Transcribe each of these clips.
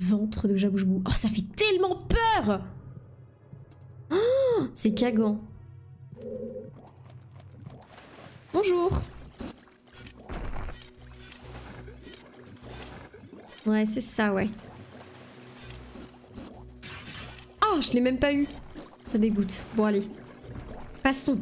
ventre de Jaboujbou. Oh, ça fait tellement peur! Oh, c'est cagant. Bonjour. Ouais, c'est ça, ouais. Oh, je l'ai même pas eu. Ça dégoûte. Bon, allez. Passons.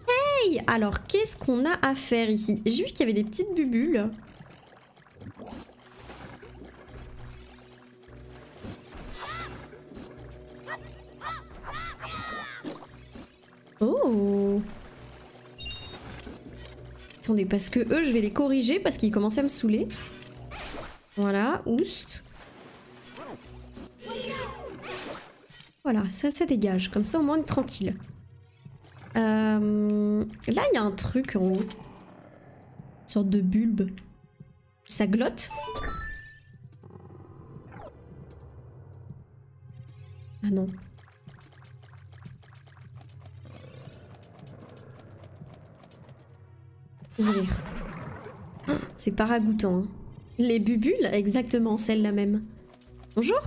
Hey! Alors, qu'est-ce qu'on a à faire ici? J'ai vu qu'il y avait des petites bubules. Oh! Attendez, parce que eux, je vais les corriger parce qu'ils commencent à me saouler. Voilà, oust. Voilà, ça dégage. Comme ça, au moins, on est tranquille. Là, il y a un truc en haut. Une sorte de bulbe. Ça glotte. Ah non. Ouvrir. Oh, c'est pas ragoûtant. Hein. Les bubules, exactement, celle-là même. Bonjour.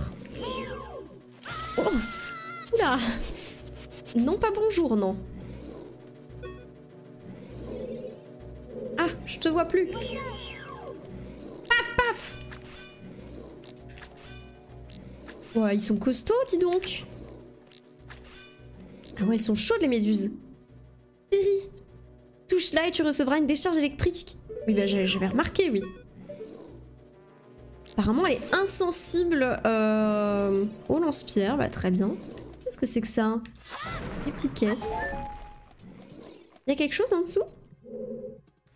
Oh. Oula. Non, pas bonjour, non. Ah, je te vois plus. Paf, paf. Ouais, ils sont costauds, dis donc. Ah ouais, elles sont chaudes, les méduses. Chérie, touche là et tu recevras une décharge électrique. Oui, bah j'avais remarqué, oui. Apparemment, elle est insensible au lance-pierre. Bah, très bien. Qu'est-ce que c'est que ça? Des petites caisses. Il y a quelque chose en dessous?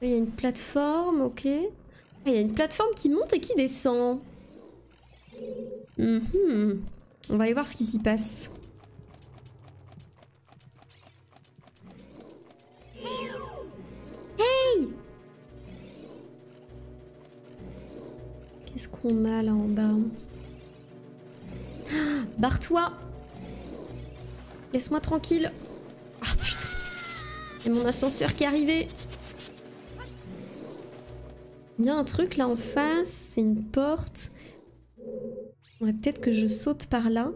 Il y a une plateforme, ok. Ah, il y a une plateforme qui monte et qui descend. On va aller voir ce qui s'y passe. Hey! Qu'est-ce qu'on a là en bas? Ah, barre-toi! Laisse-moi tranquille. Ah putain. Il y a mon ascenseur qui est arrivé. Il y a un truc là en face, c'est une porte. Ouais, peut-être que je saute par là.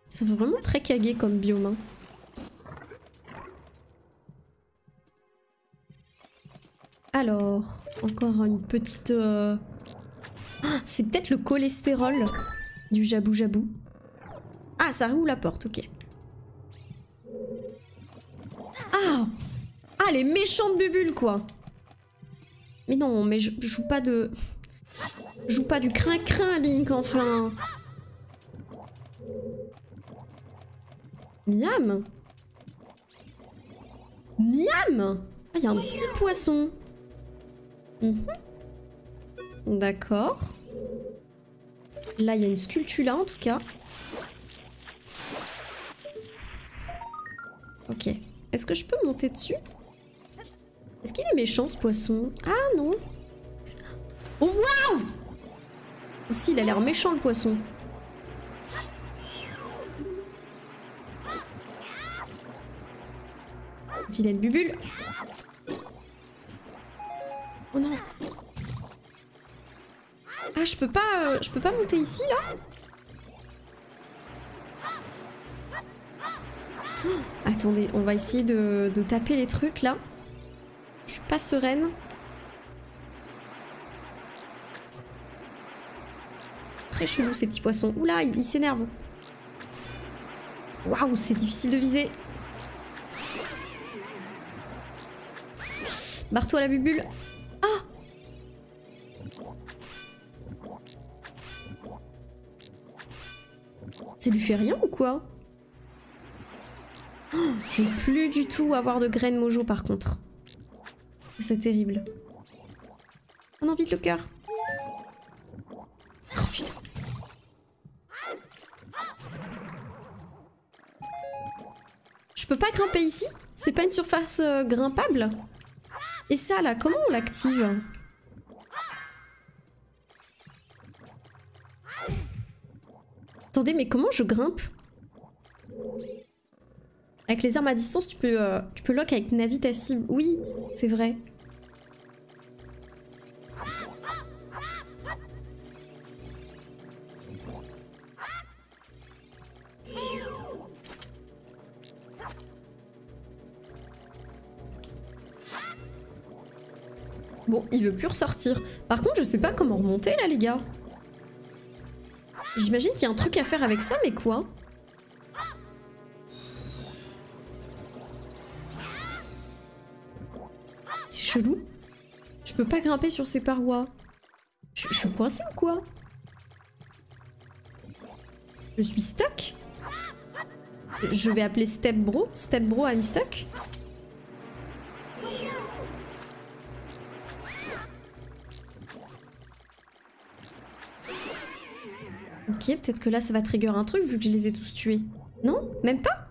Ça fait vraiment très cagué comme biome. Hein. Alors, encore une petite... Ah, c'est peut-être le cholestérol du Jaboujabou. Ah, ça roule la porte, ok. Ah! Ah, les méchantes bubules, quoi! Mais non, mais je joue pas de... Je joue pas du crin-crin, Link, enfin! Miam! Miam! Ah, il y a un petit poisson. D'accord. Là, il y a une sculptula, en tout cas. Ok. Est-ce que je peux monter dessus? Est-ce qu'il est méchant, ce poisson? Ah, non. Oh, waouh! Aussi, il a l'air méchant, le poisson. Vilaine bubule. Oh non. Ah, je peux pas monter ici, là? Oh, attendez, on va essayer de taper les trucs, là. Je suis pas sereine. Très chelou, ces petits poissons. Oula, ils s'énervent. Waouh, c'est difficile de viser. Barre-toi la bubule. Ah! Ça lui fait rien ou quoi? Oh, je veux plus du tout avoir de graines mojo par contre. C'est terrible. On a envie de le cœur. Oh putain. Je peux pas grimper ici? C'est pas une surface grimpable? Et ça là, comment on l'active? Attendez, mais comment je grimpe? Avec les armes à distance, tu peux lock avec Navi ta cible. Oui, c'est vrai. Bon, il veut plus ressortir. Par contre, je sais pas comment remonter là, les gars. J'imagine qu'il y a un truc à faire avec ça, mais quoi? C'est chelou. Je peux pas grimper sur ces parois. Je suis coincée ou quoi? Je suis stuck? Je vais appeler Step Bro. Step Bro, I'm stuck. Ok, peut-être que là ça va trigger un truc vu que je les ai tous tués. Non? Même pas?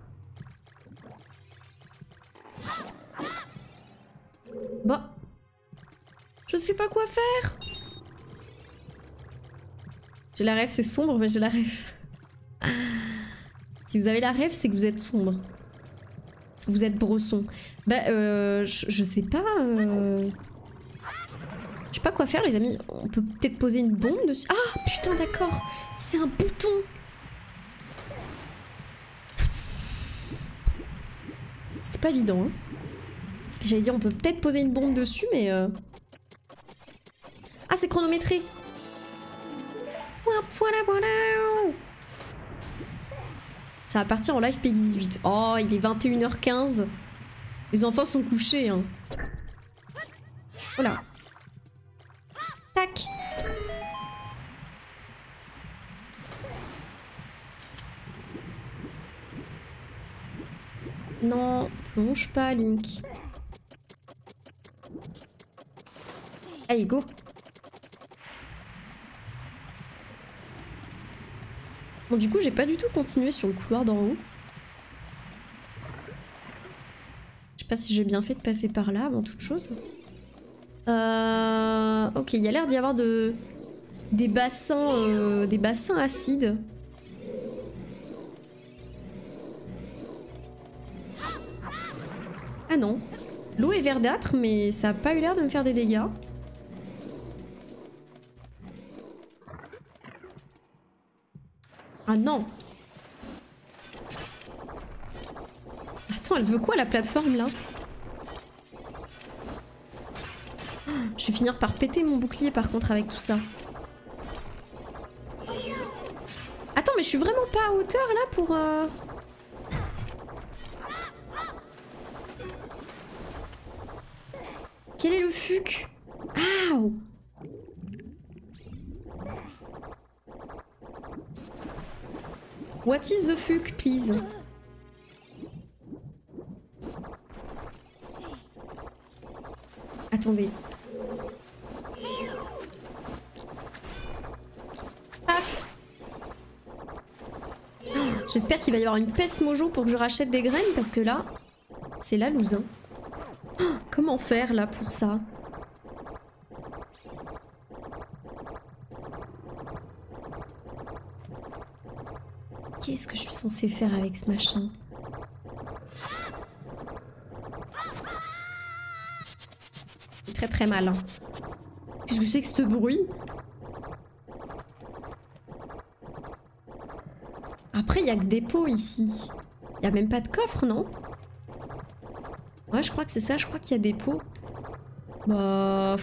Bon. Je sais pas quoi faire. J'ai la rêve, c'est sombre, mais j'ai la rêve. Si vous avez la rêve, c'est que vous êtes sombre. Vous êtes brosson. Bah, je sais pas... Je sais pas quoi faire, les amis. On peut peut-être poser une bombe dessus. Ah, putain, d'accord. C'est un bouton. C'était pas évident, hein. J'allais dire, on peut peut-être poser une bombe dessus, mais... Ah, c'est chronométré. Ça va partir en live Peggy 18. Oh, il est 21h15. Les enfants sont couchés, hein. Voilà. Tac. Non, plonge pas, Link. Allez, go. Bon, du coup, j'ai pas du tout continué sur le couloir d'en haut. Je sais pas si j'ai bien fait de passer par là avant toute chose. Ok, il y a l'air d'y avoir des bassins acides. Ah non. L'eau est verdâtre, mais ça a pas eu l'air de me faire des dégâts. Ah non. Attends, elle veut quoi la plateforme là? Oh, je vais finir par péter mon bouclier par contre avec tout ça. Attends, mais je suis vraiment pas à hauteur là pour... Quel est le fuc? Ah! What is the fuck, please? Attendez. Paf! J'espère qu'il va y avoir une peste mojo pour que je rachète des graines parce que là, c'est la loose. Hein. Oh, comment faire là pour ça? Qu'est-ce que je suis censée faire avec ce machin? C'est très très mal. Hein. Qu'est-ce que c'est que ce bruit? Après, il n'y a que des pots ici. Il n'y a même pas de coffre, non? Ouais, je crois que c'est ça. Je crois qu'il y a des pots. Bah...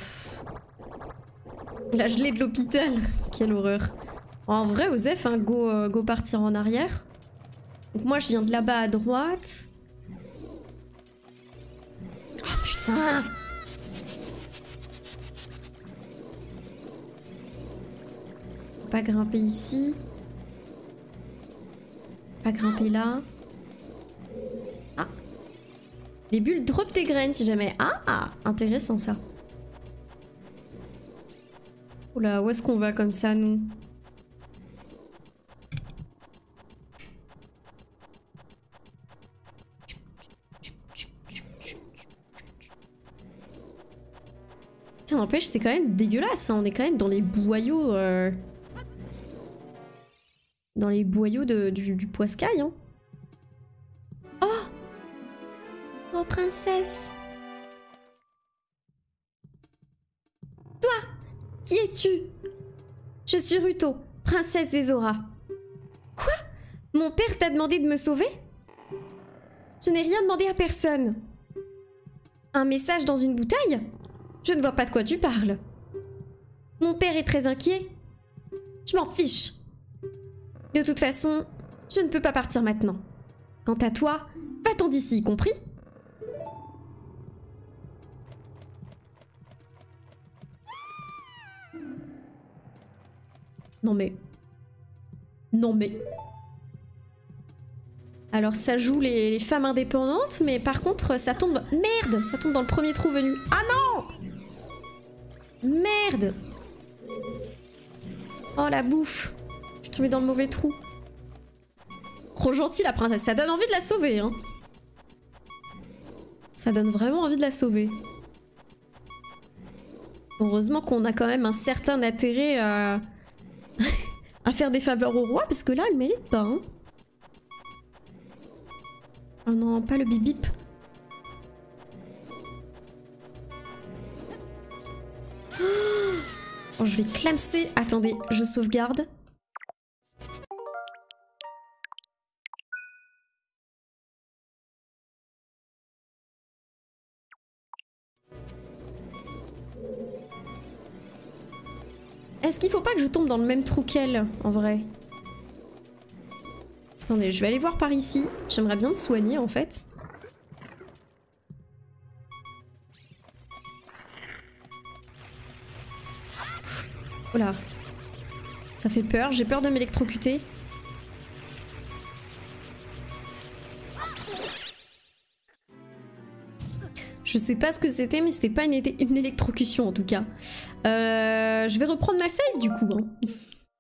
La gelée de l'hôpital. Quelle horreur. En vrai, Osef, hein, go partir en arrière. Donc moi, je viens de là-bas à droite. Oh putain! Pas grimper ici. Pas grimper là. Ah! Les bulles drop des graines si jamais. Ah! Intéressant ça. Oula, où est-ce qu'on va comme ça, nous? N'empêche, c'est quand même dégueulasse, hein. On est quand même dans les boyaux... Dans les boyaux du poiscaille, hein. Oh! Oh, princesse. Toi, qui es-tu? Je suis Ruto, princesse des auras. Quoi? Mon père t'a demandé de me sauver? Je n'ai rien demandé à personne. Un message dans une bouteille? Je ne vois pas de quoi tu parles. Mon père est très inquiet. Je m'en fiche. De toute façon, je ne peux pas partir maintenant. Quant à toi, va-t'en d'ici, compris? Non mais... Non mais... Alors ça joue les femmes indépendantes, mais par contre ça tombe... Merde! Ça tombe dans le premier trou venu. Ah non! Merde! Oh la bouffe! Je suis tombée dans le mauvais trou. Trop gentille la princesse, ça donne envie de la sauver, hein. Ça donne vraiment envie de la sauver. Heureusement qu'on a quand même un certain intérêt à... à faire des faveurs au roi, parce que là, elle mérite pas, hein. Oh non, pas le bip bip. Oh, je vais clamser. Attendez, je sauvegarde. Est-ce qu'il faut pas que je tombe dans le même trou qu'elle, en vrai? Attendez, je vais aller voir par ici. J'aimerais bien me soigner, en fait. Oh là. Ça fait peur, j'ai peur de m'électrocuter. Je sais pas ce que c'était, mais c'était pas une électrocution en tout cas. Je vais reprendre ma save du coup. Hein.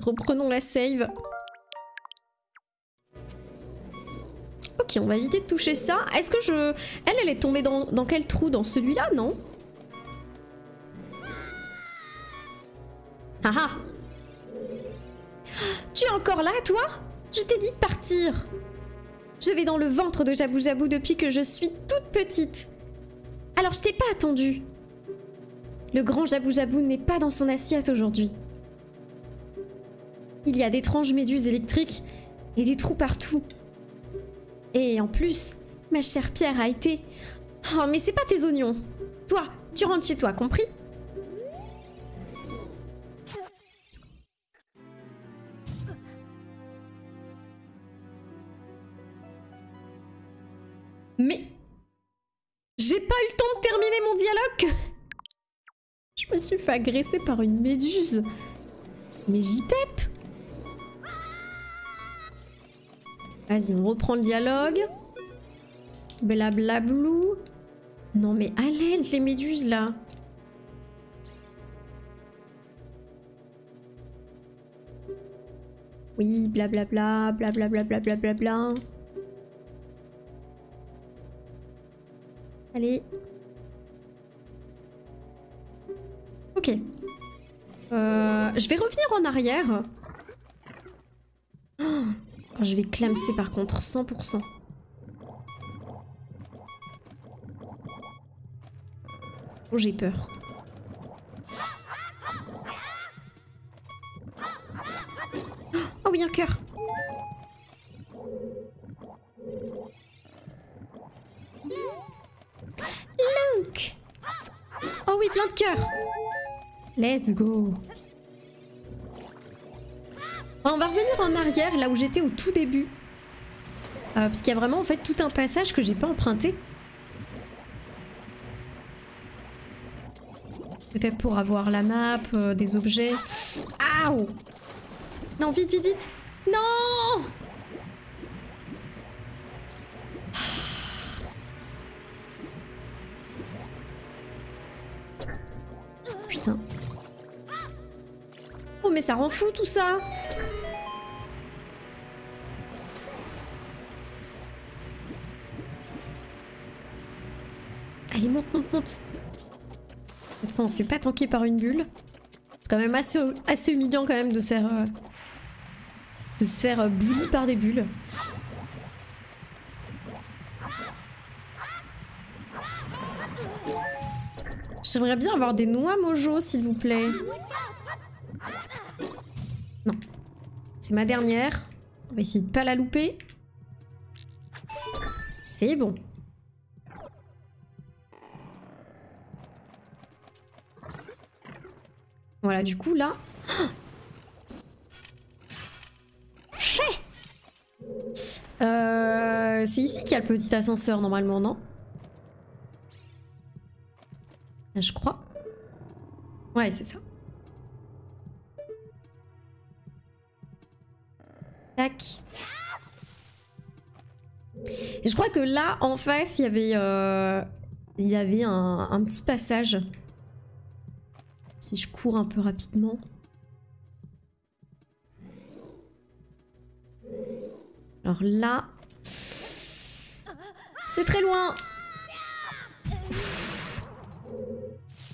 Reprenons la save. Ok, on va éviter de toucher ça. Est-ce que je... Elle est tombée dans quel trou? Dans celui-là, non? Ah ah! Tu es encore là, toi? Je t'ai dit de partir. Je vais dans le ventre de Jabu Jabu depuis que je suis toute petite. Alors je t'ai pas attendu. Le grand Jabu Jabu n'est pas dans son assiette aujourd'hui. Il y a d'étranges méduses électriques et des trous partout. Et en plus, ma chère Pierre a été... Oh, mais c'est pas tes oignons. Toi, tu rentres chez toi, compris? Mais... J'ai pas eu le temps de terminer mon dialogue. Je me suis fait agresser par une méduse. Mais j'y pèpe. Vas-y, on reprend le dialogue. Blablablou. Non mais à l'aide les méduses là. Oui, blablabla, blablabla, blablabla. Allez. Ok. Je vais revenir en arrière. Oh, je vais clamser par contre, 100%. Oh, j'ai peur. Oh oui, un cœur. Lunk. Oh oui, plein de cœurs. Let's go. On va revenir en arrière, là où j'étais au tout début. Parce qu'il y a vraiment en fait tout un passage que j'ai pas emprunté. Peut-être pour avoir la map, des objets. Aouh! Non, vite, vite, vite! Non! Putain. Oh, mais ça rend fou tout ça! Allez, monte, monte, monte! Cette fois, on se fait pas tanker par une bulle. C'est quand même assez humiliant quand même de se faire bully par des bulles. J'aimerais bien avoir des noix mojo, s'il vous plaît. Non. C'est ma dernière. On va essayer de pas la louper. C'est bon. Voilà, du coup, là... c'est ici qu'il y a le petit ascenseur, normalement, non? Je crois. Ouais, c'est ça. Tac. Et je crois que là, en face, il y avait un petit passage. Si je cours un peu rapidement. Alors là... C'est très loin.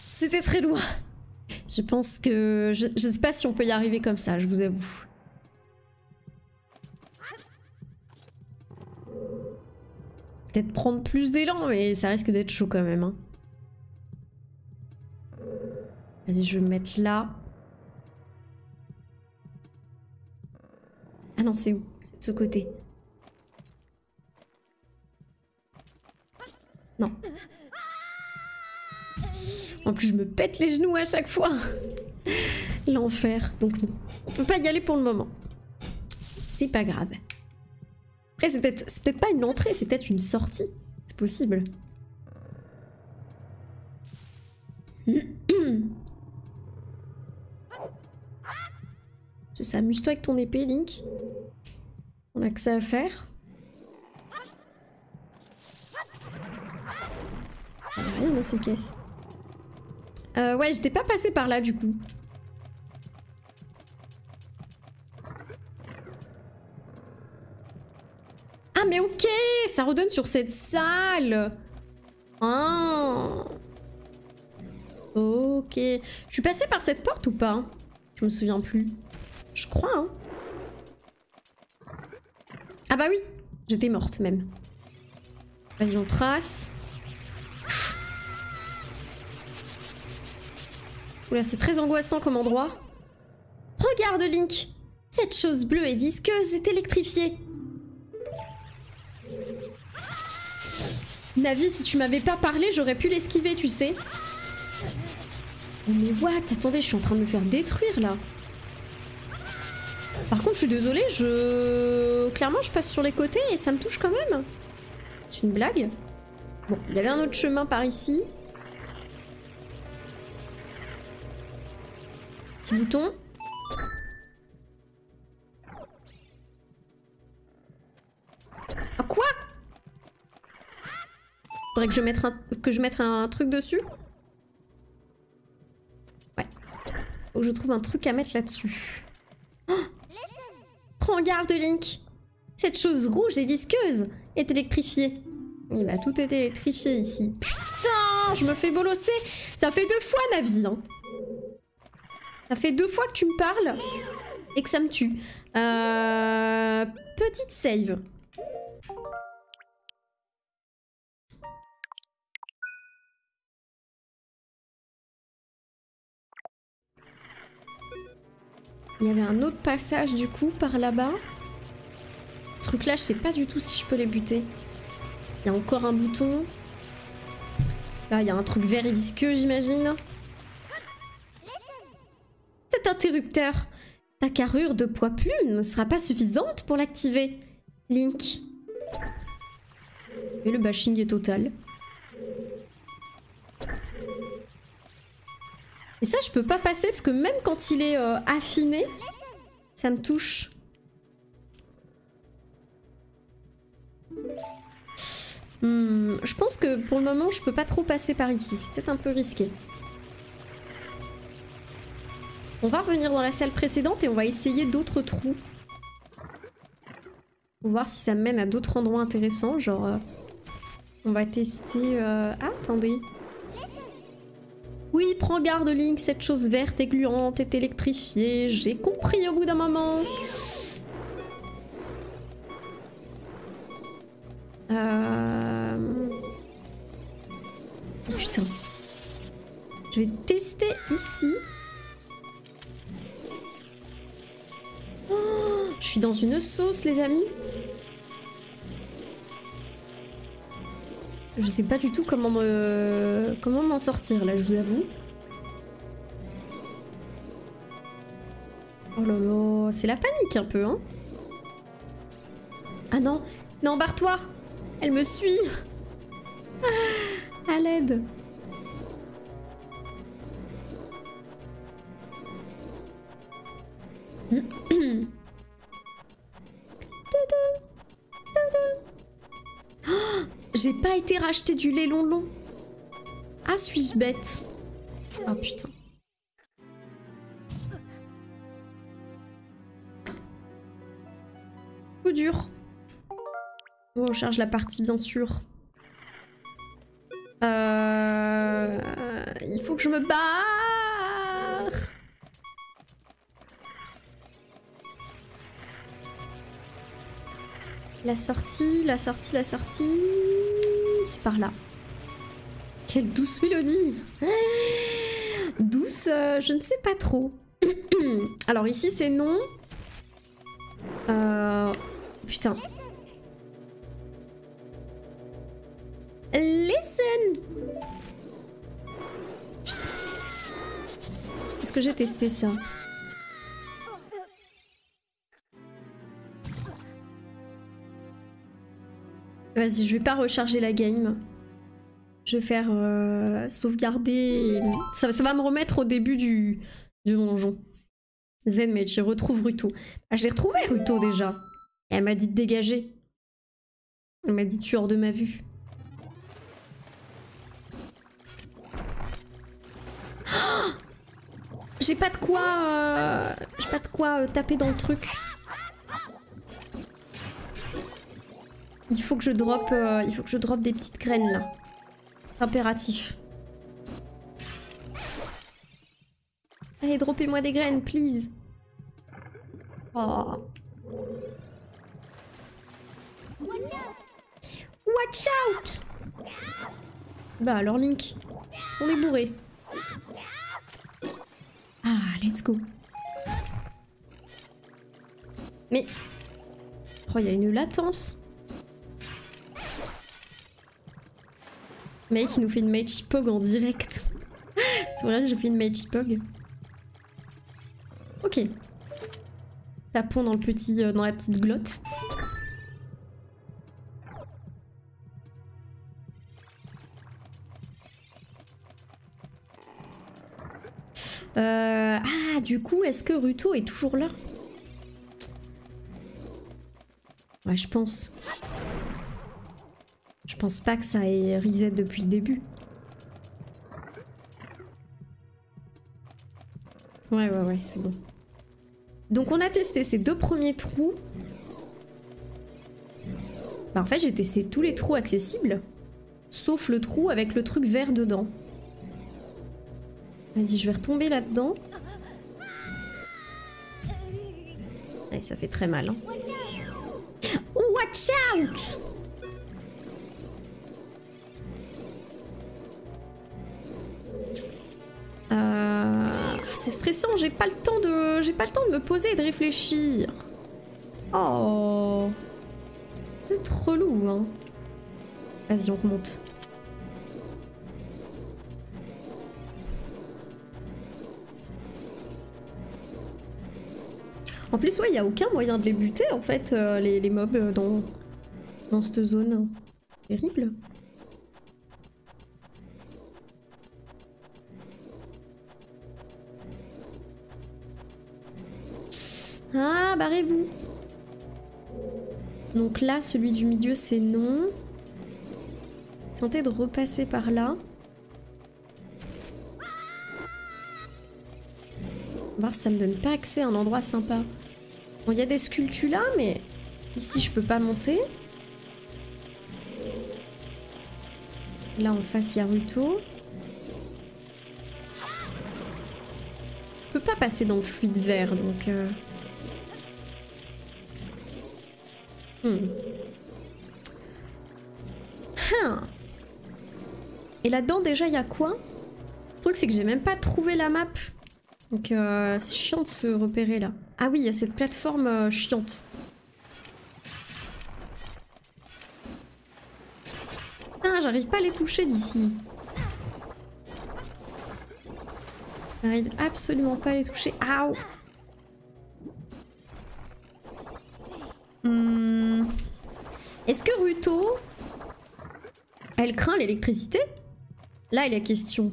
C'était très loin. Je pense que... Je sais pas si on peut y arriver comme ça, je vous avoue. Peut-être prendre plus d'élan, mais ça risque d'être chaud quand même. Hein. Vas-y, je vais me mettre là. Ah non, c'est où? C'est de ce côté. Non. En plus, je me pète les genoux à chaque fois. L'enfer. Donc non. On peut pas y aller pour le moment. C'est pas grave. Après, c'est peut-être pas une entrée, c'est peut-être une sortie. C'est possible. Amuse-toi avec ton épée, Link. On a que ça à faire. Il n'y a rien dans ces caisses. Ouais, j'étais pas passée par là du coup. Ah mais ok, ça redonne sur cette salle. Ah. Ok. Je suis passée par cette porte ou pas? Je me souviens plus. Je crois, hein. Ah bah oui, j'étais morte même. Vas-y, on trace. Oula, c'est très angoissant comme endroit. Regarde, Link. Cette chose bleue et visqueuse est électrifiée. Navi, si tu m'avais pas parlé, j'aurais pu l'esquiver, tu sais. Oh, mais what? Attendez, je suis en train de me faire détruire, là. Par contre, je suis désolée, clairement, je passe sur les côtés et ça me touche quand même. C'est une blague? Bon, il y avait un autre chemin par ici. Petit bouton. Ah, quoi? Faudrait que je mette un truc dessus? Ouais. Faut que je trouve un truc à mettre là-dessus. Oh, prends garde, Link. Cette chose rouge et visqueuse est électrifiée. Il va tout être électrifié ici. Putain, je me fais bolosser. Ça fait 2 fois, Navi. Hein. Ça fait 2 fois que tu me parles et que ça me tue. Petite save. Il y avait un autre passage du coup par là-bas. Ce truc-là, je sais pas du tout si je peux les buter. Il y a encore un bouton. Là, il y a un truc vert et visqueux, j'imagine. Cet interrupteur. Ta carrure de poids plume ne sera pas suffisante pour l'activer. Link. Et le bashing est total. Et ça, je peux pas passer parce que même quand il est affiné, ça me touche. Je pense que pour le moment, je peux pas trop passer par ici. C'est peut-être un peu risqué. On va revenir dans la salle précédente et on va essayer d'autres trous. Pour voir si ça mène à d'autres endroits intéressants. Genre, on va tester... Ah, attendez. Oui, prends garde, Link. Cette chose verte et gluante est électrifiée. J'ai compris au bout d'un moment. Oh, putain. Je vais tester ici. Oh, je suis dans une sauce, les amis. Je sais pas du tout comment m'en sortir, là, je vous avoue. Oh là là, c'est la panique un peu, hein. Ah non, non, barre-toi. Elle me suit. À l'aide. Oh, j'ai pas été racheter du lait long. Ah, suis-je bête? Oh putain. Coup dur. On recharge la partie bien sûr. Il faut que je me barre. La sortie. C'est par là. Quelle douce mélodie. Douce, je ne sais pas trop. Alors ici c'est non. Putain. Listen. Putain. Est-ce que j'ai testé ça? Vas-y, je vais pas recharger la game. Je vais faire sauvegarder. Ça va me remettre au début du donjon. Zenmage, je retrouve Ruto. Ah, je l'ai retrouvé Ruto déjà. Et elle m'a dit de dégager. Elle m'a dit tu es hors de ma vue. Oh, j'ai pas de quoi taper dans le truc. Il faut que je drop des petites graines là. Impératif. Allez, droppez-moi des graines, please. Oh. Watch out! Bah alors Link, on est bourré. Ah, let's go. Mais... oh, il y a une latence. Mec, il nous fait une Mage Pog en direct. C'est vrai que j'ai fait une Mage Pog. Ok. Tapons dans dans la petite glotte. Ah, du coup, est-ce que Ruto est toujours là? Ouais, je pense. Je pense pas que ça ait reset depuis le début. Ouais, c'est bon. Donc on a testé ces deux premiers trous. Bah en fait j'ai testé tous les trous accessibles. Sauf le trou avec le truc vert dedans. Vas-y, je vais retomber là-dedans. Ouais, ça fait très mal. Hein. Watch out! C'est stressant, j'ai pas le temps de me poser et de réfléchir. Oh, c'est trop relou, hein. Vas-y, on remonte. En plus, ouais, il y a aucun moyen de les buter en fait, les mobs dans cette zone. Terrible. Ah, barrez-vous. Donc là, celui du milieu, c'est non. Tentez de repasser par là. On va voir si ça me donne pas accès à un endroit sympa. Bon, il y a des sculptures là, mais ici, je peux pas monter. Là, en face, il y a Ruto. Je peux pas passer dans le fluide vert, donc... Et là-dedans, déjà, il y a quoi? truc, c'est que j'ai même pas trouvé la map. Donc c'est chiant de se repérer là. Ah oui, il y a cette plateforme chiante. Putain, j'arrive pas à les toucher d'ici. J'arrive absolument pas à les toucher. Aouh. Est-ce que Ruto... elle craint l'électricité? Là est la question.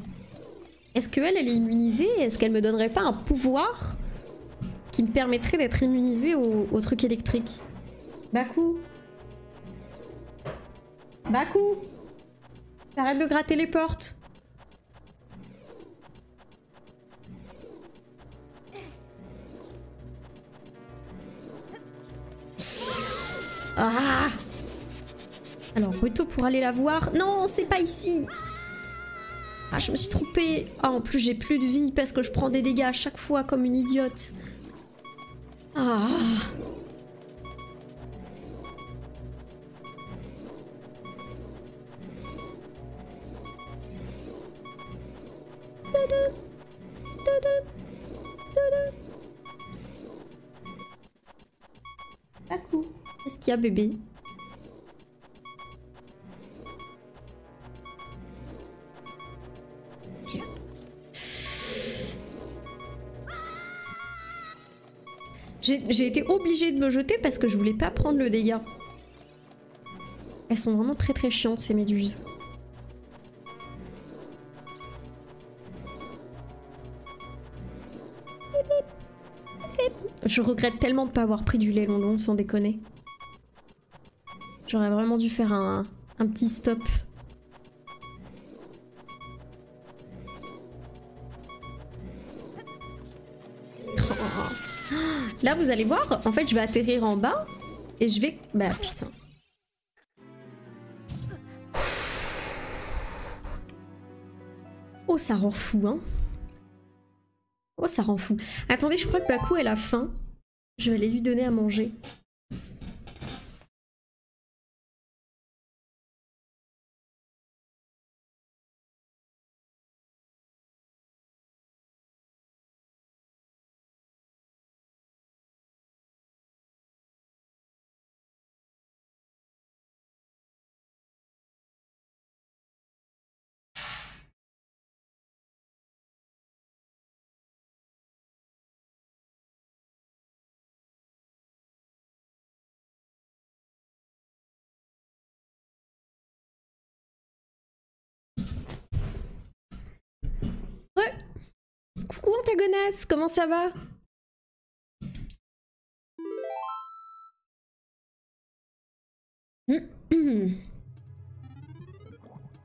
Est-ce qu'elle, elle est immunisée? Est-ce qu'elle me donnerait pas un pouvoir qui me permettrait d'être immunisée au truc électrique? Baku. Baku. Arrête de gratter les portes. Ah. Alors, Ruto pour aller la voir. Non, c'est pas ici. Ah, je me suis trompée. Ah, en plus, j'ai plus de vie parce que je prends des dégâts à chaque fois comme une idiote. Ah. Baku. Qu'est-ce qu'il y a, bébé? Ok. J'ai été obligée de me jeter parce que je voulais pas prendre le dégât. Elles sont vraiment très très chiantes ces méduses. Je regrette tellement de pas avoir pris du lait long sans déconner. J'aurais vraiment dû faire un petit stop. Là vous allez voir, en fait je vais atterrir en bas et je vais... Bah putain. Oh ça rend fou hein. Oh ça rend fou. Attendez, je crois que Baku elle a faim. Je vais aller lui donner à manger. Ouais. Coucou Antagonas, comment ça va?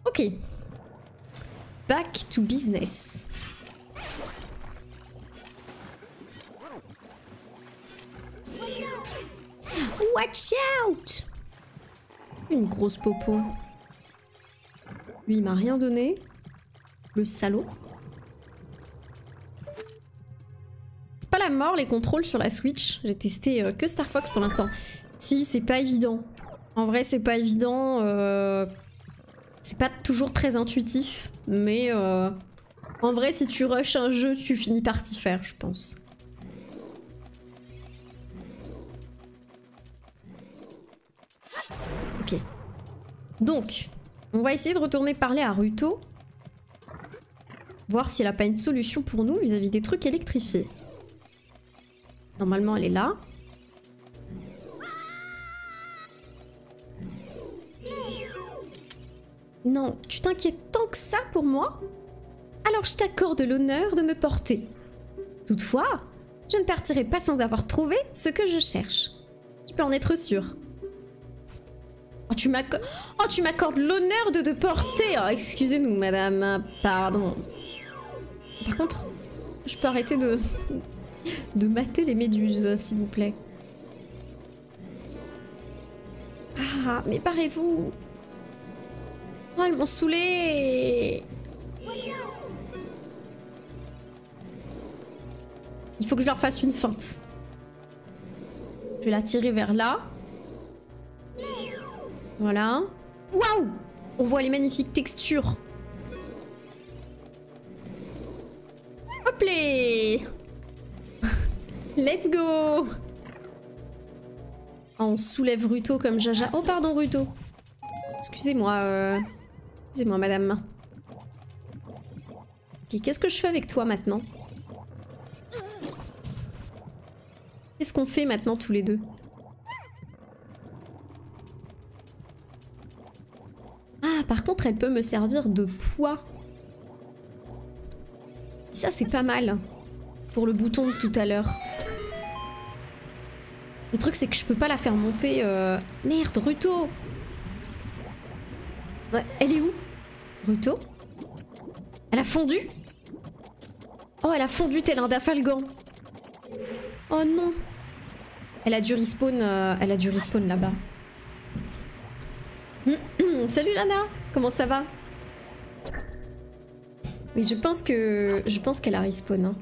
Ok. Back to business. Watch out! Une grosse popo. Lui il m'a rien donné. Le salaud. C'est pas la mort les contrôles sur la Switch. J'ai testé que Star Fox pour l'instant. Si, c'est pas évident. En vrai c'est pas évident. C'est pas toujours très intuitif. Mais en vrai si tu rushes un jeu tu finis par t'y faire je pense. Ok. Donc, on va essayer de retourner parler à Ruto. Voir si elle a pas une solution pour nous vis-à-vis des trucs électrifiés. Normalement, elle est là. Non, tu t'inquiètes tant que ça pour moi? Alors je t'accorde l'honneur de me porter. Toutefois, je ne partirai pas sans avoir trouvé ce que je cherche. Tu peux en être sûr. Oh, tu m'accordes l'honneur de te porter. Oh, excusez-nous, madame. Pardon. Par contre, je peux arrêter de mater les méduses, s'il vous plaît. Ah, mais barrez-vous. Oh, elles m'ont saoulée. Il faut que je leur fasse une feinte. Je vais la tirer vers là. Voilà. Waouh! On voit les magnifiques textures. Allez. Let's go. Oh, on soulève Ruto comme Jaja. Oh pardon Ruto. Excusez-moi. Excusez-moi madame. Ok, qu'est-ce que je fais avec toi maintenant? Qu'est-ce qu'on fait maintenant tous les deux? Ah, par contre, elle peut me servir de poids. Ça, c'est pas mal. Pour le bouton de tout à l'heure. Le truc, c'est que je peux pas la faire monter... Merde, Ruto! Ouais, elle est où? Ruto? Elle a fondu? Oh, elle a fondu tel un Dafalgan. Oh non! Elle a dû respawn là-bas. Salut Lana! Comment ça va? Oui, je pense qu'elle a respawn. Hein.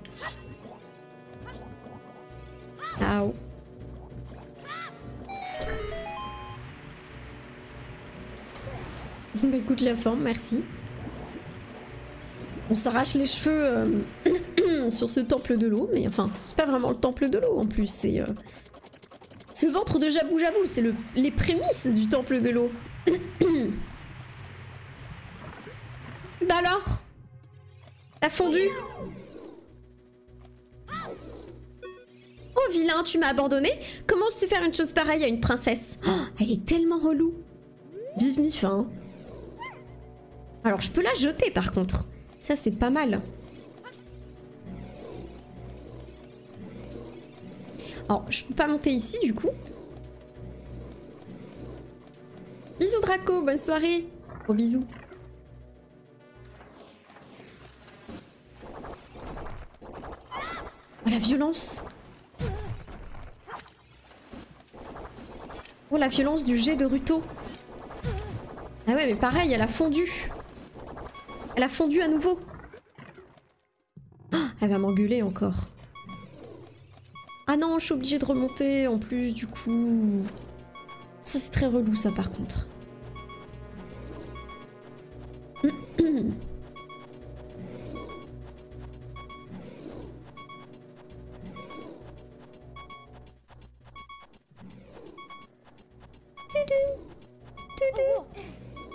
Ow. Bah écoute la forme, merci. On s'arrache les cheveux sur ce temple de l'eau, mais enfin, c'est pas vraiment le temple de l'eau en plus, c'est le ventre de Jabou Jabou, c'est les prémices du temple de l'eau. Bah alors? T'as fondu? Oh vilain, tu m'as abandonné? Comment oses-tu faire une chose pareille à une princesse? Oh, elle est tellement relou. Vive mi fin. Alors je peux la jeter par contre. Ça c'est pas mal. Alors je peux pas monter ici du coup. Bisous Draco, bonne soirée. Gros bisous. Oh la violence. Oh la violence du jet de Ruto. Ah ouais mais pareil, elle a fondu. Elle a fondu à nouveau. Oh, elle va m'engueuler encore. Ah non, je suis obligée de remonter en plus du coup. Ça c'est très relou ça par contre.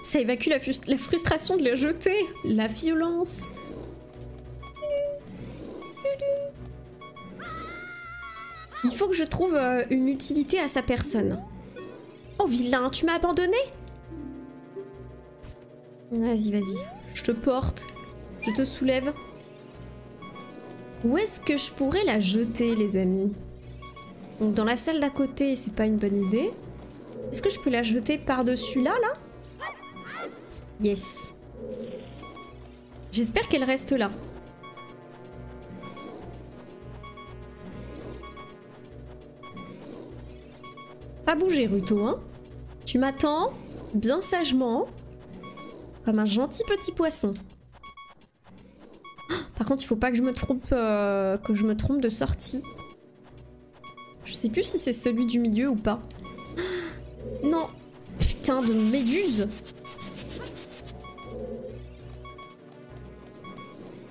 Ça évacue la frustration de la jeter. La violence. Il faut que je trouve une utilité à sa personne. Oh vilain, tu m'as abandonné? Vas-y, vas-y. Je te porte. Je te soulève. Où est-ce que je pourrais la jeter, les amis? Donc dans la salle d'à côté, c'est pas une bonne idée. Est-ce que je peux la jeter par-dessus là? Yes. J'espère qu'elle reste là. Pas bouger, Ruto, hein. Tu m'attends bien sagement, comme un gentil petit poisson. Par contre, il faut pas que je me trompe, de sortie. Je sais plus si c'est celui du milieu ou pas. Non, putain de méduse.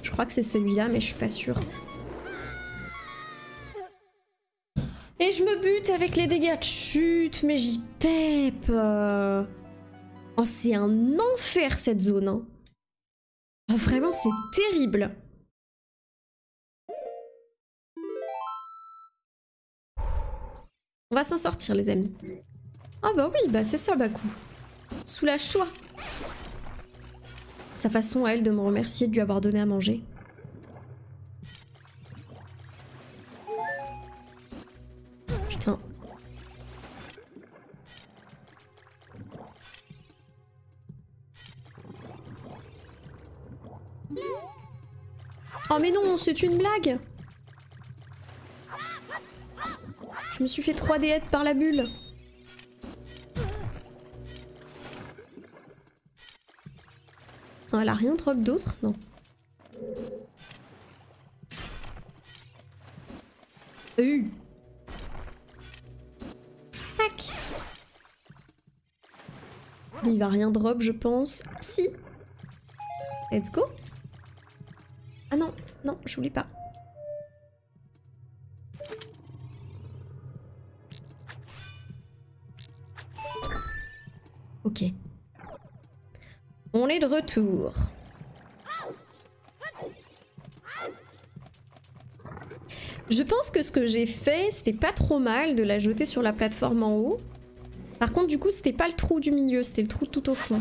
Je crois que c'est celui-là, mais je suis pas sûre. Et je me bute avec les dégâts de chute, mais j'y pèpe. Oh, c'est un enfer cette zone. Hein. Oh, vraiment, c'est terrible. On va s'en sortir, les amis. Ah bah oui, bah c'est ça, Baku. Soulage-toi. Sa façon à elle de me remercier de lui avoir donné à manger. Putain. Oh mais non, c'est une blague. Je me suis fait 3D hit par la bulle. Attends, elle a rien drop d'autre? Non. Tac. Il va rien drop, je pense. Si. Let's go. Ah non, non, je voulais pas. Ok. On est de retour. Je pense que ce que j'ai fait, c'était pas trop mal de la jeter sur la plateforme en haut. Par contre, du coup, c'était pas le trou du milieu, c'était le trou tout au fond.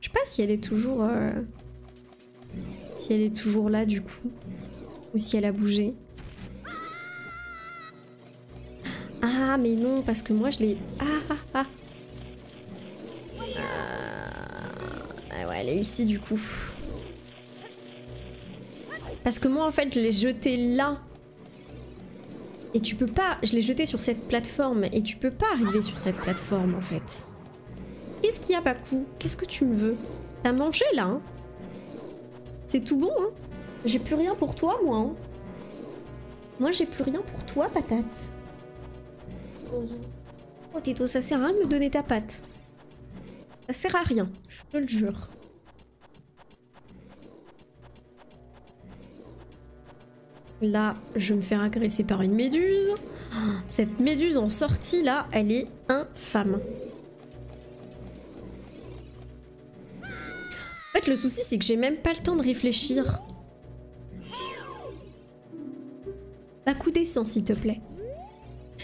Je sais pas si elle est toujours... Si elle est toujours là, du coup. Ou si elle a bougé. Ah, mais non, parce que moi, je l'ai... Ah. Ah ouais, elle est ici, du coup. Parce que moi, en fait, je l'ai jetée là. Et tu peux pas... Je l'ai jetée sur cette plateforme. Et tu peux pas arriver sur cette plateforme, en fait. Qu'est-ce qu'il y a, Baku? Qu'est-ce que tu me veux? T'as mangé, là, hein? C'est tout bon, hein? J'ai plus rien pour toi, moi, hein? Moi, j'ai plus rien pour toi, patate. Oh, Tito, ça sert à rien de me donner ta patte. Ça sert à rien, je te le jure. Là, je vais me faire agresser par une méduse. Cette méduse en sortie, là, elle est infâme. En fait, le souci, c'est que j'ai même pas le temps de réfléchir. Baku, descends, s'il te plaît.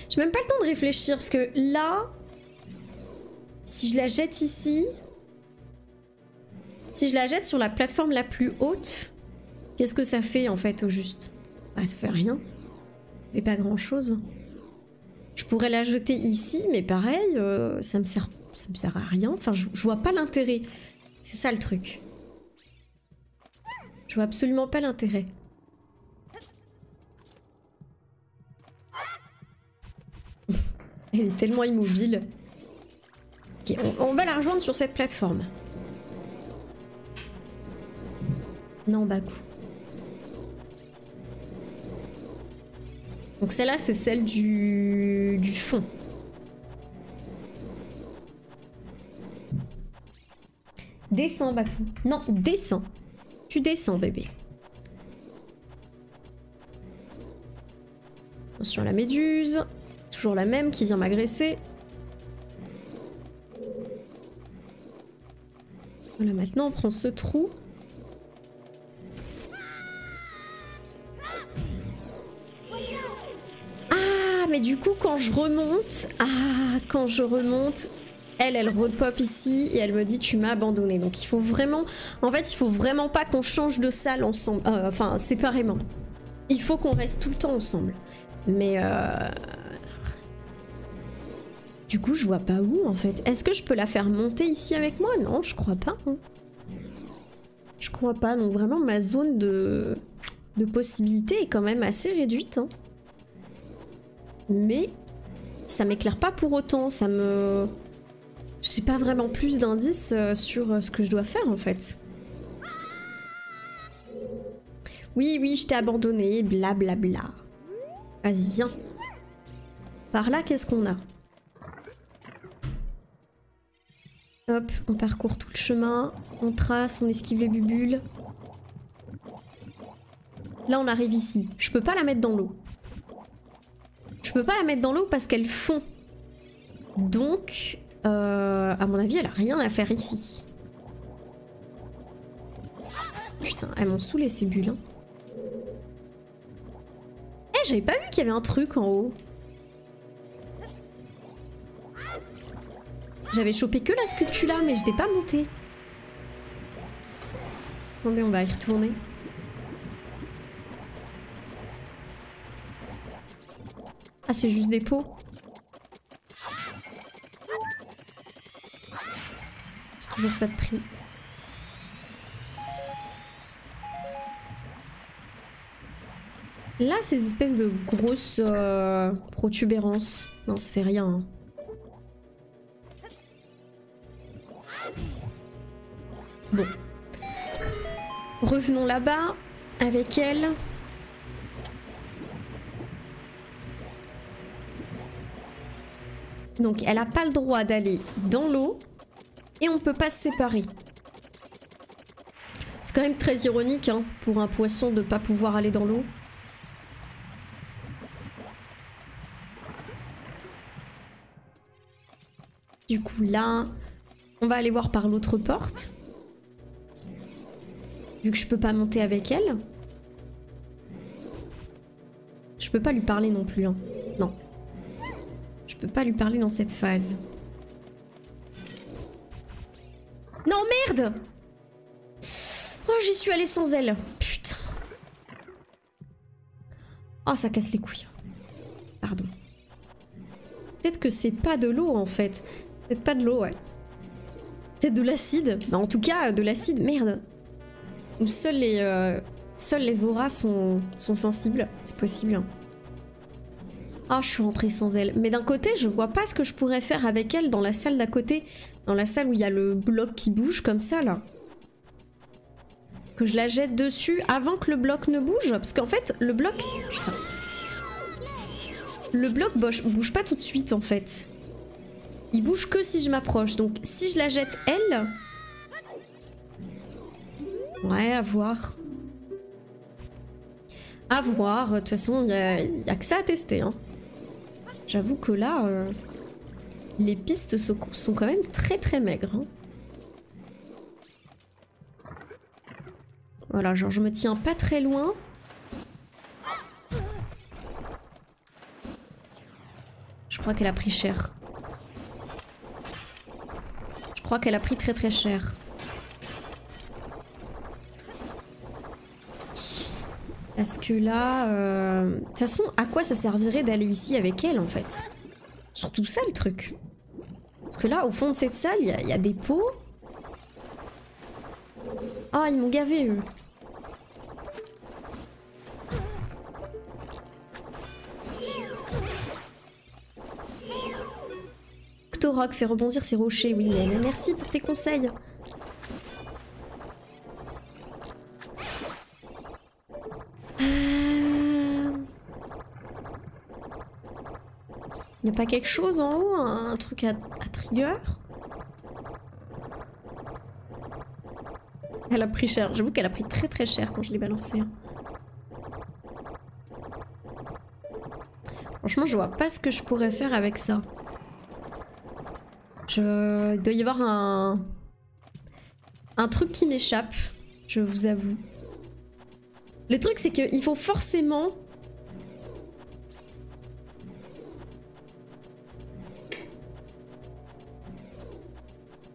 J'ai même pas le temps de réfléchir, parce que là... Si je la jette ici... Si je la jette sur la plateforme la plus haute... Qu'est-ce que ça fait, en fait, au juste? Bah, ça fait rien. Ça fait pas grand-chose. Je pourrais la jeter ici, mais pareil, ça me sert à rien. Enfin, je vois pas l'intérêt. C'est ça, le truc. Je vois absolument pas l'intérêt. Elle est tellement immobile. Ok, on va la rejoindre sur cette plateforme. Non, Baku. Donc celle-là, c'est celle du fond. Descends, Baku. Non, descends. Tu descends, bébé. Attention à la méduse. Toujours la même qui vient m'agresser. Voilà, maintenant on prend ce trou. Ah, mais du coup quand je remonte... quand je remonte... Elle repop ici et elle me dit tu m'as abandonné. Donc il faut vraiment... En fait, il faut vraiment pas qu'on change de salle ensemble. Enfin, séparément. Il faut qu'on reste tout le temps ensemble. Mais... Du coup, je vois pas où en fait. Est-ce que je peux la faire monter ici avec moi? Non, je crois pas. Hein. Je crois pas. Donc vraiment, ma zone de possibilité est quand même assez réduite. Hein. Mais ça m'éclaire pas pour autant. Ça me... J'ai pas vraiment plus d'indices sur ce que je dois faire en fait. Oui, je t'ai abandonné, blablabla. Vas-y, viens. Par là, qu'est-ce qu'on a? Hop, on parcourt tout le chemin, on trace, on esquive les bubules. Là, on arrive ici. Je peux pas la mettre dans l'eau. Je peux pas la mettre dans l'eau parce qu'elle fond. Donc, à mon avis, elle a rien à faire ici. Putain, elles m'ont saoulé ces bulles. Hein. Eh, j'avais pas vu qu'il y avait un truc en haut. J'avais chopé que la sculpture là, mais je n'étais pas montée. Attendez, on va y retourner. Ah, c'est juste des pots. C'est toujours ça de prix. Là, ces espèces de grosses protubérances. Non, ça fait rien. Hein. Bon. Revenons là-bas avec elle. Donc elle a pas le droit d'aller dans l'eau et on peut pas se séparer. C'est quand même très ironique hein, pour un poisson de pas pouvoir aller dans l'eau. Du coup là, on va aller voir par l'autre porte. Vu que je peux pas monter avec elle. Je peux pas lui parler non plus. Hein. Non. Je peux pas lui parler dans cette phase. Non merde! Oh j'y suis allée sans elle. Putain. Oh ça casse les couilles. Pardon. Peut-être que c'est pas de l'eau en fait. Peut-être pas de l'eau ouais. Peut-être de l'acide. Bah, en tout cas de l'acide. Merde. Ou seuls les auras sont sensibles. C'est possible. Ah, je suis rentrée sans elle. Mais d'un côté, je vois pas ce que je pourrais faire avec elle dans la salle d'à côté. Dans la salle où il y a le bloc qui bouge comme ça, là. Que je la jette dessus avant que le bloc ne bouge. Parce qu'en fait, le bloc... Putain. Le bloc bouge pas tout de suite, en fait. Il bouge que si je m'approche. Donc, si je la jette, elle... Ouais, à voir. À voir. De toute façon, il y a que ça à tester. Hein. J'avoue que là, les pistes sont quand même très très maigres. Hein. Voilà, genre je me tiens pas très loin. Je crois qu'elle a pris cher. Je crois qu'elle a pris très très cher. Parce que là... De toute façon, à quoi ça servirait d'aller ici avec elle, en fait? Surtout ça, le truc. Parce que là, au fond de cette salle, il y a des pots. Ah, ils m'ont gavé, eux. Octorok fait rebondir ses rochers, oui, mais merci pour tes conseils. Y'a pas quelque chose en haut, un truc à trigger? Elle a pris cher, j'avoue qu'elle a pris très très cher quand je l'ai balancé. Franchement, je vois pas ce que je pourrais faire avec ça. Il doit y avoir un truc qui m'échappe, je vous avoue. Le truc, c'est qu'il faut forcément...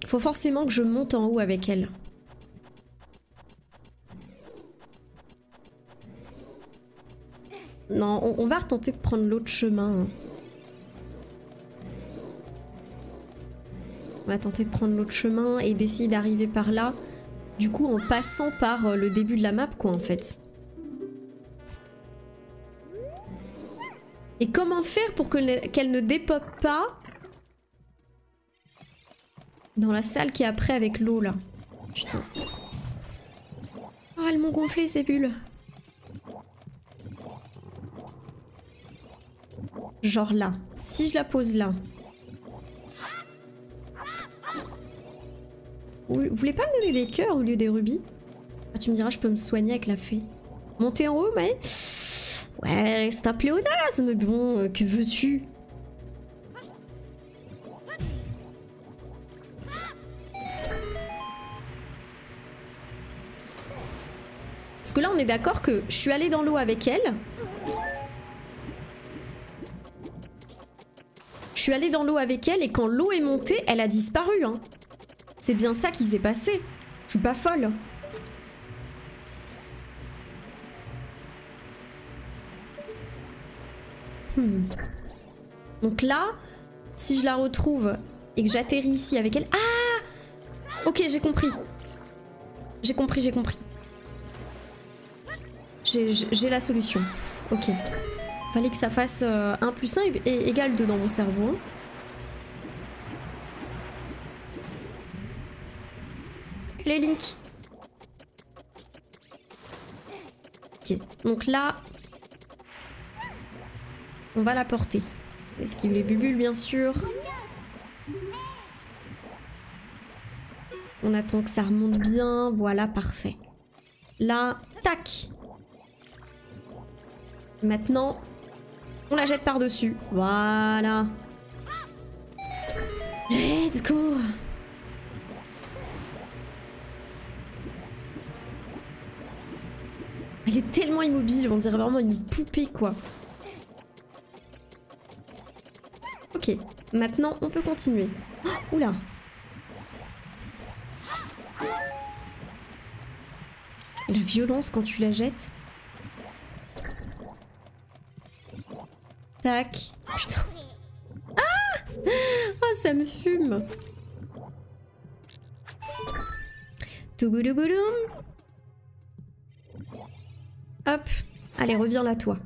Faut forcément que je monte en haut avec elle. Non, on va retenter de prendre l'autre chemin. On va tenter de prendre l'autre chemin et d'essayer d'arriver par là. Du coup, en passant par le début de la map, quoi, en fait. Et comment faire pour qu'elle ne dépop pas dans la salle qui est après avec l'eau, là. Putain. Oh, elles m'ont gonflé, ces bulles. Genre là. Si je la pose là. Vous voulez pas me donner des cœurs au lieu des rubis? Ah, tu me diras, je peux me soigner avec la fée. Monter en haut, mais... Ouais, c'est un pléonasme, mais bon, que veux-tu? Parce que là, on est d'accord que je suis allée dans l'eau avec elle. Je suis allée dans l'eau avec elle et quand l'eau est montée, elle a disparu. Hein. C'est bien ça qui s'est passé. Je suis pas folle. Donc là, si je la retrouve et que j'atterris ici avec elle... Ah! Ok, j'ai compris. J'ai compris. J'ai la solution. Ok. Fallait que ça fasse 1 + 1 égale 2 dans mon cerveau. Les Link. Ok. Donc là... On va la porter. Esquive les bubules, bien sûr. On attend que ça remonte bien. Voilà, parfait. Là, tac. Maintenant, on la jette par-dessus. Voilà. Let's go. Elle est tellement immobile, on dirait vraiment une poupée, quoi. Ok, maintenant on peut continuer. Oh, oula. La violence quand tu la jettes. Tac. Putain. Ah! Oh, ça me fume. Touboudouboudoum. Hop. Allez, reviens là, toi.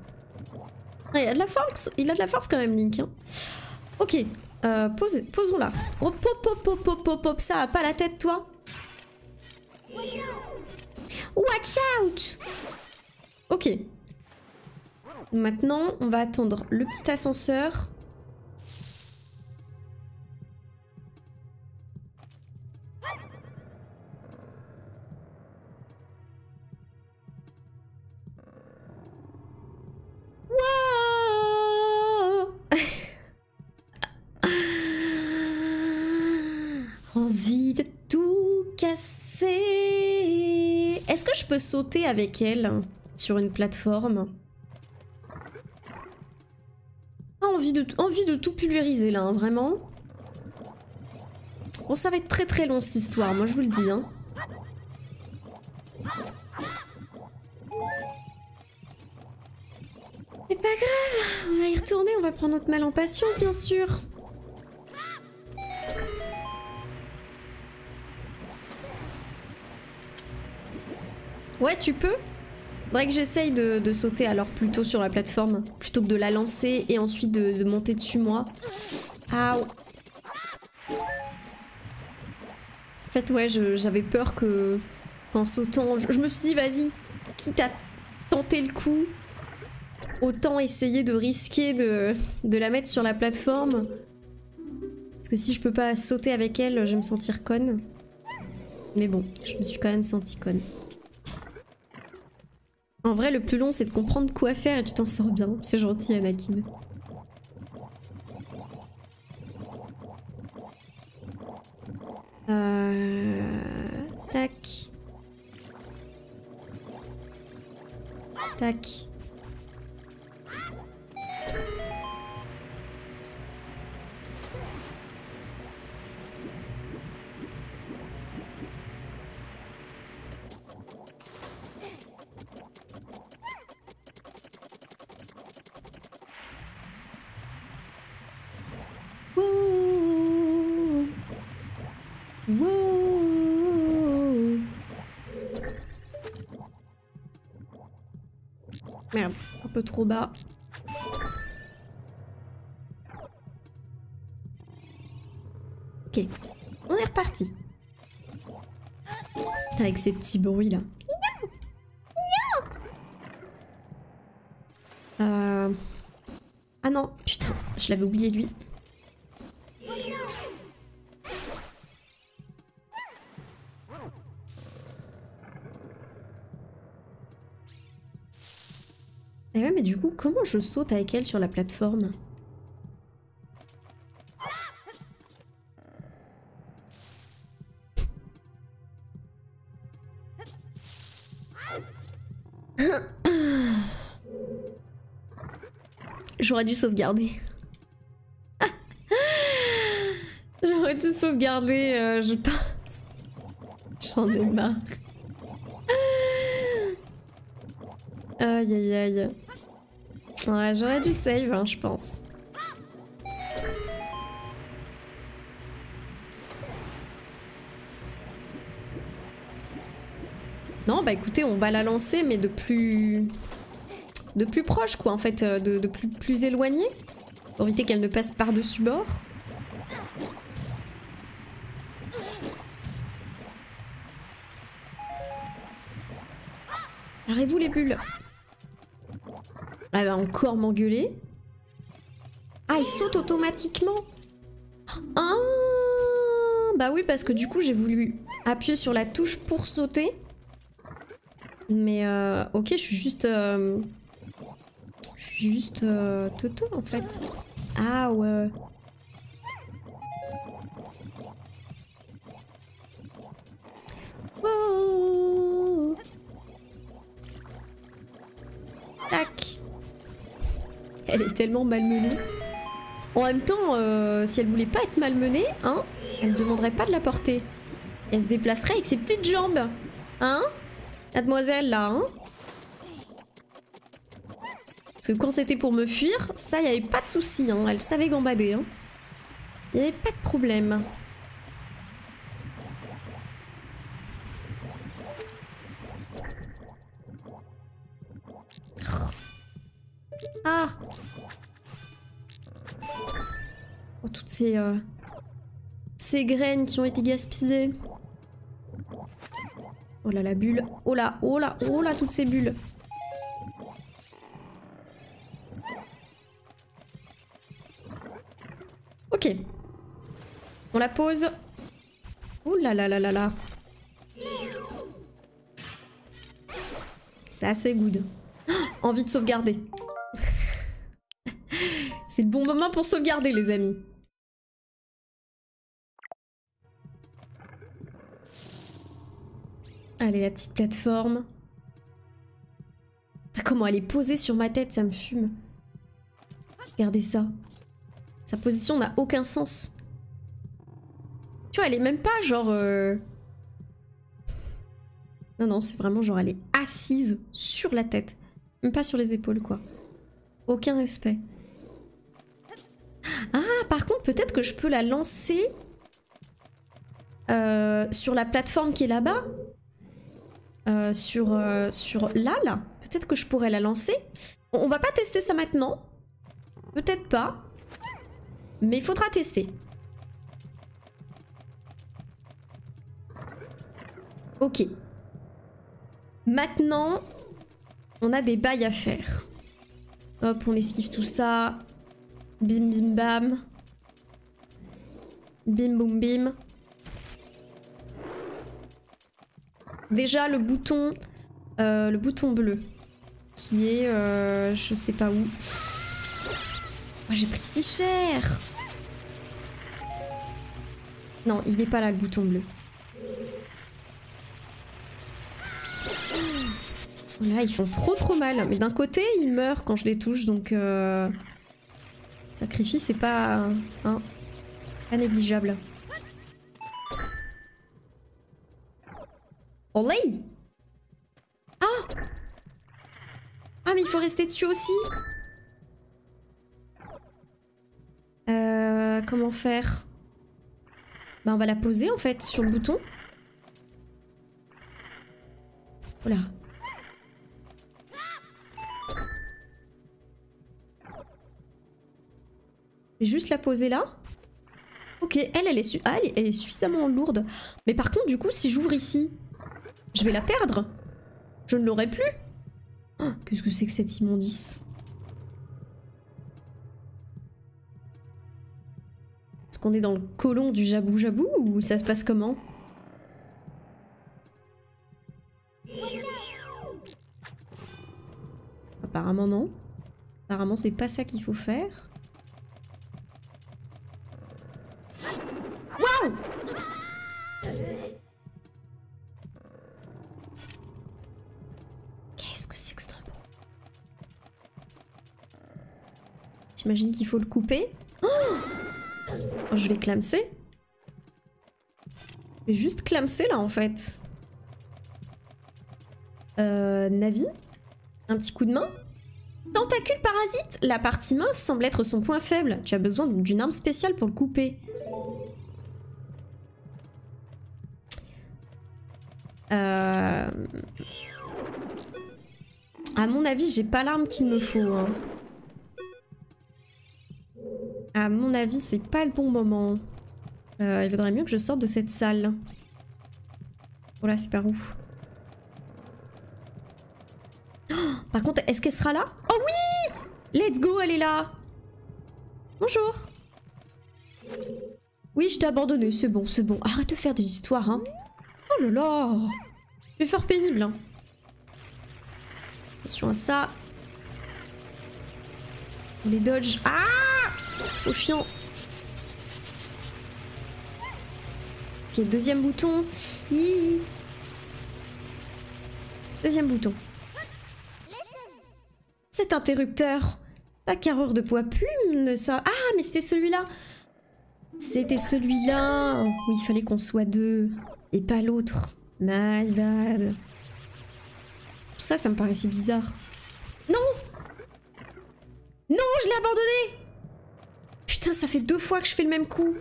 Ah, il a de la force quand même, Link. Hein. Ok. Posons là. Hop, hop, hop, hop, hop, hop, hop. Ça a pas la tête, toi? Watch out! Ok. Maintenant, on va attendre le petit ascenseur. Wow! Envie de tout casser. Est-ce que je peux sauter avec elle sur une plateforme? Envie de tout pulvériser là, hein, vraiment. Bon, ça va être très très long cette histoire, moi je vous le dis. Hein. C'est pas grave, on va y retourner, on va prendre notre mal en patience bien sûr. Ouais, tu peux. Faudrait que j'essaye de sauter alors plutôt sur la plateforme, plutôt que de la lancer et ensuite de monter dessus moi. Aouh. En fait, ouais, j'avais peur que qu'en sautant... Je me suis dit, vas-y, quitte à tenter le coup, autant essayer de risquer de la mettre sur la plateforme. Parce que si je peux pas sauter avec elle, je vais me sentir conne. Mais bon, je me suis quand même sentie conne. En vrai, le plus long, c'est de comprendre quoi faire et tu t'en sors bien. C'est gentil, Anakin. Tac. Tac. Merde, un peu trop bas. Ok, on est reparti. Avec ces petits bruits là. Ah non, putain, je l'avais oublié lui. Eh ouais, mais du coup, comment je saute avec elle sur la plateforme? J'aurais dû sauvegarder. J'aurais dû sauvegarder, je pense. J'en ai marre. Aïe aïe aïe. Ouais, j'aurais dû save, hein, je pense. Non, bah écoutez, on va la lancer, mais de plus proche, quoi, en fait, de plus éloigné. Pour éviter qu'elle ne passe par-dessus bord. Arrêtez-vous les bulles. Elle va encore m'engueuler. Ah, il saute automatiquement. Ah, bah oui, parce que du coup j'ai voulu appuyer sur la touche pour sauter. Mais ok, je suis juste... Toto en fait. Ah ouais. Oh. Tac. Elle est tellement malmenée. En même temps, si elle voulait pas être malmenée, hein, elle ne demanderait pas de la porter. Et elle se déplacerait avec ses petites jambes. Hein, mademoiselle là, hein. Parce que quand c'était pour me fuir, ça, y avait pas de souci, hein. Elle savait gambader, hein. Y avait pas de problème. Ah. Oh, toutes ces graines qui ont été gaspillées. Oh là la bulle. Oh là, oh là, oh là, toutes ces bulles. Ok. On la pose. Oh là là là là là. C'est assez good. Oh, envie de sauvegarder. C'est le bon moment pour sauvegarder, les amis. Allez, la petite plateforme. Comment elle est posée sur ma tête, ça me fume. Regardez ça. Sa position n'a aucun sens. Tu vois, elle est même pas genre... Non, non, c'est vraiment genre elle est assise sur la tête. Même pas sur les épaules, quoi. Aucun respect. Ah, par contre, peut-être que je peux la lancer... sur la plateforme qui est là-bas. Sur là. Peut-être que je pourrais la lancer. On va pas tester ça maintenant. Peut-être pas. Mais il faudra tester. Ok. Maintenant, on a des bails à faire. Hop, on esquive tout ça. Bim bim bam. Bim boum bim. Déjà le bouton bleu. Qui est je sais pas où. Oh, j'ai pris si cher. Non, il n'est pas là le bouton bleu. Là, ils font trop mal. Mais d'un côté, ils meurent quand je les touche, donc... Sacrifice, c'est pas... Hein, pas négligeable. Olé! Ah! Ah, mais il faut rester dessus aussi. Comment faire? Bah, on va la poser, en fait, sur le bouton. Voilà. Je vais juste la poser là. Ok, elle est suffisamment lourde. Mais par contre, du coup, si j'ouvre ici, je vais la perdre. Je ne l'aurai plus. Oh, qu'est-ce que c'est que cette immondice? Est-ce qu'on est dans le côlon du Jabou Jabou ou ça se passe comment? Apparemment non. Apparemment c'est pas ça qu'il faut faire. Waouh! Qu'est-ce que c'est que ce truc? J'imagine qu'il faut le couper. Oh, je vais clamser. Je vais juste clamser là en fait. Navi? Un petit coup de main? Tentacule parasite! La partie mince semble être son point faible. Tu as besoin d'une arme spéciale pour le couper. À mon avis, j'ai pas l'arme qu'il me faut. Hein. À mon avis, c'est pas le bon moment. Il vaudrait mieux que je sorte de cette salle. Voilà, c'est par où? Oh, par contre, est-ce qu'elle sera là? Oh oui! Let's go, elle est là! Bonjour! Oui, je t'ai abandonné, c'est bon, c'est bon. Arrête de faire des histoires, hein. Oh là là. Je vais faire pénible, hein. Attention à ça. On les dodge. Ah! Trop chiant. Ok, deuxième bouton. Hihi. Deuxième bouton. Cet interrupteur. La carrure de poids plume ne ça. Ah, mais c'était celui-là. C'était celui-là. Oui, il fallait qu'on soit deux. Et pas l'autre. My bad. Ça me paraissait bizarre. Non! Non, je l'ai abandonné! Putain, ça fait 2 fois que je fais le même coup.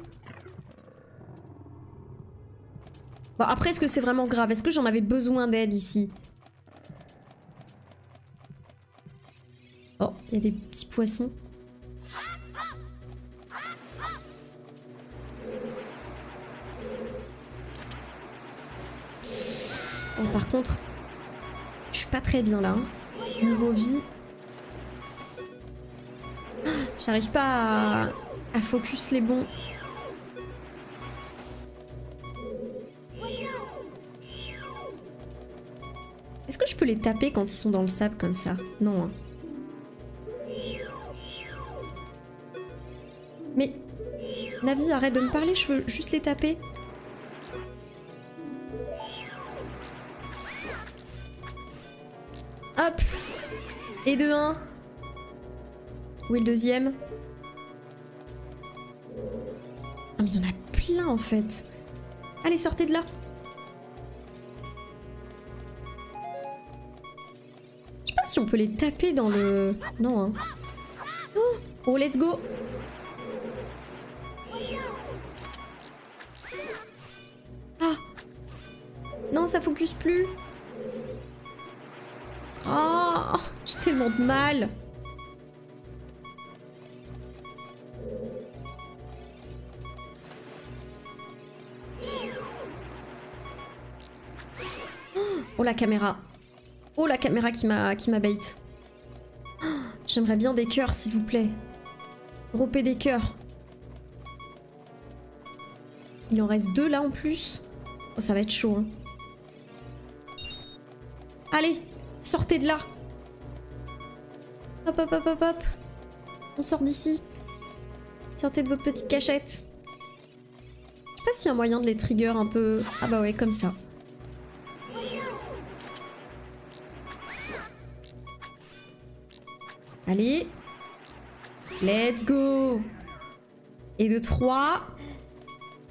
Bon, après, est-ce que c'est vraiment grave? Est-ce que j'en avais besoin d'elle ici? Oh, il y a des petits poissons. Oh, par contre, je suis pas très bien là. Hein. Niveau vie. J'arrive pas à focus les bons. Est-ce que je peux les taper quand ils sont dans le sable comme ça? Non. Hein. Mais Navi, arrête de me parler, je veux juste les taper. Hop. Et de 1. Où est le deuxième? Ah mais il y en a plein en fait. Allez, sortez de là. Je sais pas si on peut les taper dans le... Non hein. Oh, let's go. Ah. Non, ça focus plus. Oh, j'ai tellement de mal. Oh la caméra. Oh la caméra qui m'a bait. Oh, j'aimerais bien des cœurs s'il vous plaît. Dropper des cœurs. Il en reste 2 là en plus. Oh ça va être chaud hein. Allez, sortez de là. Hop hop hop hop hop. On sort d'ici. Sortez de votre petite cachette. Je sais pas s'il y a un moyen de les trigger un peu... Ah bah ouais, comme ça. Allez. Let's go. Et de 3.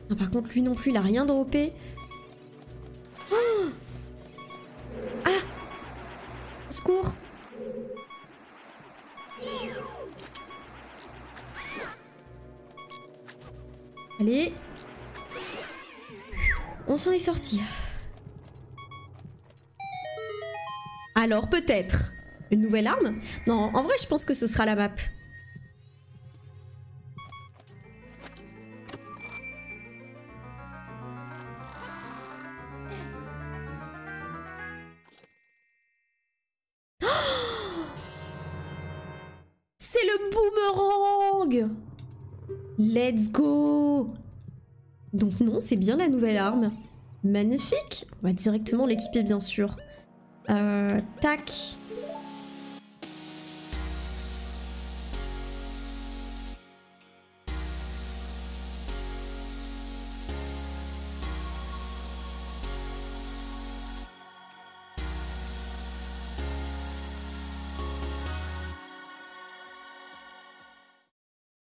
Ah, par contre, lui non plus, il a rien droppé. Oh ah. Au secours. Allez. On s'en est sorti. Alors peut-être une nouvelle arme? Non, en vrai je pense que ce sera la map. Oh, c'est le boomerang! Let's go! Donc non, c'est bien la nouvelle arme. Magnifique! On va directement l'équiper bien sûr. Tac.